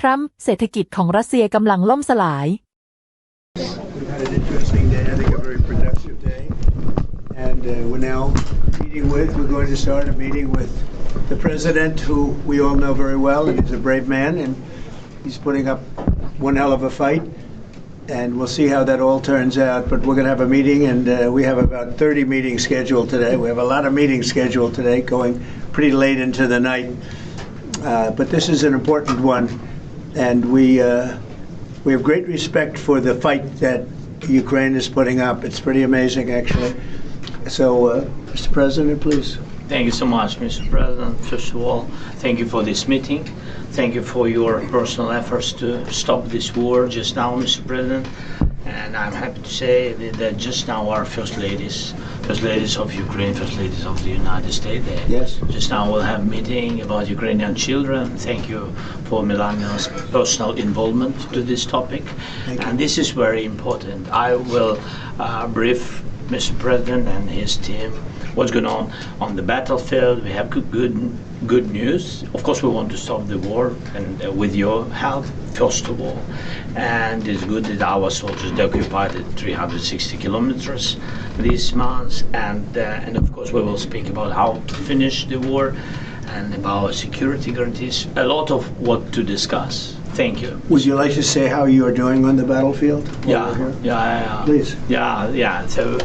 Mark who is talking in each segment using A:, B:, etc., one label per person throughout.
A: ทรัมป์เศรษฐกิจของรัสเซียกำลังล่มสลาย
B: We've had an interesting day, I think a very productive day. And we're now we're going to start a meeting with the president, who we all know very well, and he's a brave man, and he's putting up one hell of a fight. And we'll see how that all turns out. But we're going to have a meeting, and we have about 30 meetings scheduled today. We have a lot of meetings scheduled today, going pretty late into the night. But this is an important one, and we have great respect for the fight that Ukraine is putting up. It's pretty amazing, actually. So, Mr. President, please.
C: Thank you so much, Mr. President. First of all, thank you for this meeting. Thank you for your personal efforts to stop this war just now, Mr. President. And I'm happy to say that just now our first ladies of Ukraine, first ladies of the United States,
B: Yes.
C: just now we'll have a meeting about Ukrainian children. Thank you for Melania's personal involvement to this topic. And this is very important. I will brief Mr. President and his team what's going on the battlefield. We have good news. Of course, we want to stop the war, and with your help, first of all. And it's good that our soldiers occupied 360 kilometers these months. And of course, we will speak about how to finish the war and about security guarantees. A lot of what to discuss. Thank you.
B: Would you like to say how you are doing on the battlefield?
C: Yeah.
B: Please.
C: Yeah. So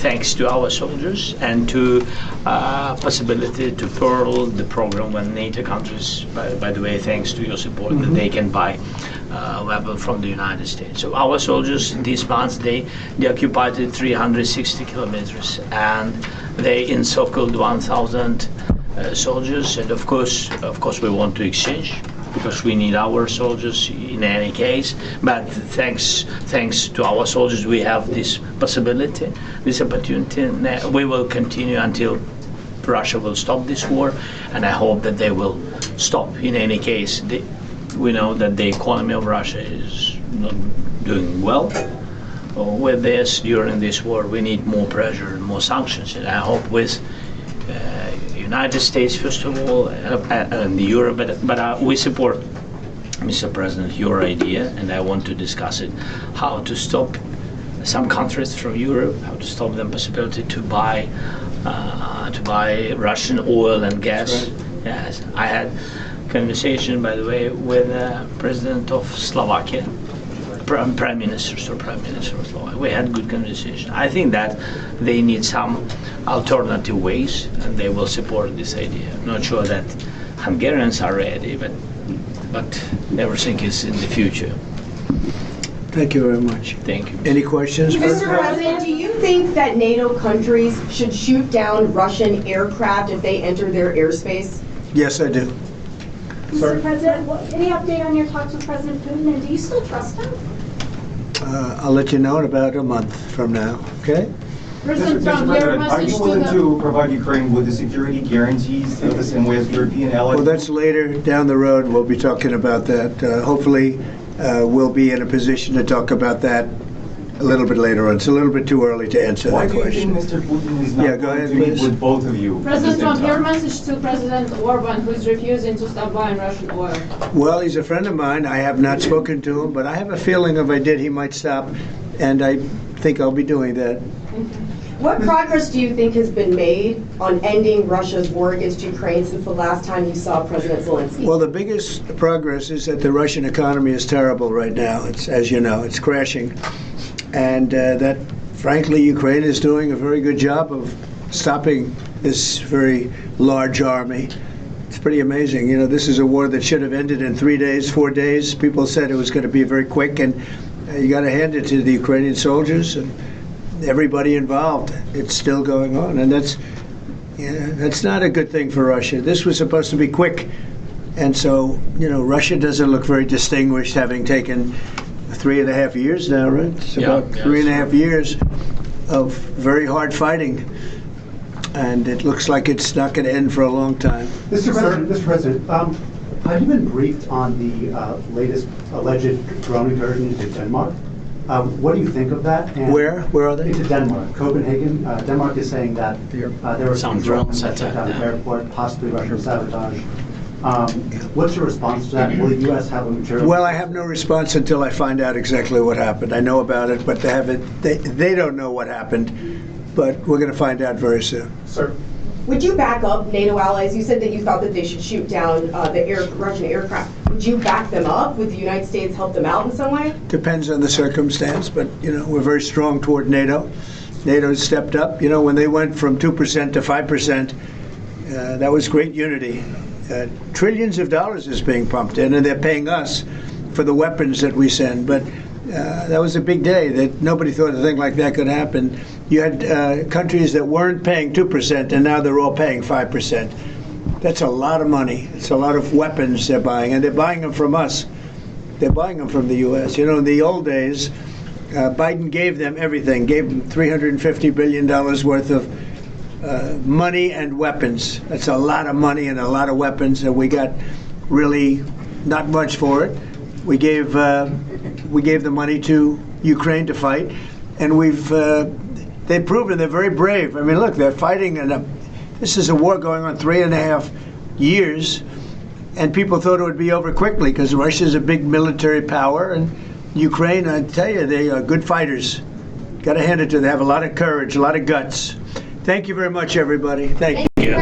C: thanks to our soldiers and to possibility to pearl the program when NATO countries, by the way, thanks to your support, that they can buy weapons from the United States. So our soldiers these months they occupied 360 kilometers, and they encircled 1,000 soldiers, and of course we want to exchange, because we need our soldiers in any case. But thanks to our soldiers, we have this possibility, this opportunity. And we will continue until Russia will stop this war, and I hope that they will stop. In any case, we know that the economy of Russia is not doing well. With this, during this war, we need more pressure and more sanctions, and I hope with United States, first of all, and Europe, but we support, Mr. President, your idea, and I want to discuss it, how to stop some countries from Europe, how to stop them possibility to buy Russian oil and gas. Right. Yes, I had conversation, by the way, with President of Slovakia, Prime Minister of Slovakia. We had good conversation. I think that they need some alternative ways, and they will support this idea. I'm not sure that Hungarians are ready, but everything is in the future.
B: Thank you very much.
C: Thank you.
B: Any questions?
D: Mr. President, do you think that NATO countries should shoot down Russian aircraft if they enter their airspace?
B: Yes, I do.
E: Mr. President, any update on your talks with President Putin, and do you still trust him?
B: I'll let you know in about a month from now, okay?
E: President
F: Mr.
E: Trump, your
F: President, are
E: message
F: you
E: to
F: willing
E: the...
F: to provide Ukraine with the security guarantees the same way as European allies?
B: Well, that's later down the road. We'll be talking about that. Hopefully, we'll be in a position to talk about that a little bit later on. It's a little bit too early to answer
F: Why
B: that
F: do you
B: question.
F: think Mr. Putin is not
B: Go
F: going
B: ahead,
F: to meet
B: please.
F: with both of you?
E: President Trump, your
F: time?
E: message to President Orban, who is refusing to stop buying Russian oil.
B: Well, he's a friend of mine. I have not spoken to him, but I have a feeling if I did, he might stop, and I think I'll be doing that.
D: What progress do you think has been made on ending Russia's war against Ukraine since the last time you saw President Zelensky?
B: Well, the biggest progress is that the Russian economy is terrible right now. It's, as you know, it's crashing. And that, frankly, Ukraine is doing a very good job of stopping this very large army. It's pretty amazing. You know, this is a war that should have ended in 3 days, 4 days. People said it was going to be very quick, and you got to hand it to the Ukrainian soldiers and everybody involved. It's still going on, and that's not a good thing for Russia. This was supposed to be quick, and so, you know, Russia doesn't look very distinguished, having taken 3.5 years now, right? It's about 3.5 years of very hard fighting, and it looks like it's not going to end for a long time.
G: Mr. President, have you been briefed on the latest alleged drone incursion into Denmark? What do you think of that? And
B: Where are they?
G: Into Denmark, Copenhagen. Denmark is saying that there were
C: Some drones
G: that shut down the
C: attack, yeah.
G: airport, possibly Russian sabotage. What's your response to that? Will the U.S. have a material?
B: Well, I have no response until I find out exactly what happened. I know about it, but they don't know what happened. But we're going to find out very soon.
G: Sir.
D: Would you back up NATO allies? You said that you thought that they should shoot down the Russian aircraft. Would you back them up? Would the United States help them out in some way?
B: Depends on the circumstance, but we're very strong toward NATO. NATO stepped up. When they went from 2% to 5%, that was great unity. Trillions of dollars is being pumped in, and they're paying us for the weapons that we send. But that was a big day that nobody thought a thing like that could happen. You had countries that weren't paying 2%, and now they're all paying 5%. That's a lot of money. It's a lot of weapons they're buying, and they're buying them from us. They're buying them from the U.S. In the old days, Biden gave them everything, gave them $350 billion worth of money and weapons. That's a lot of money and a lot of weapons, and we got really not much for it. We gave the money to Ukraine to fight, and they've proven they're very brave. I mean, look, they're fighting, and this is a war going on 3.5 years, and people thought it would be over quickly because Russia's a big military power, and Ukraine, I tell you, they are good fighters. Got to hand it to them. They have a lot of courage, a lot of guts. Thank you very much, everybody. Thank you.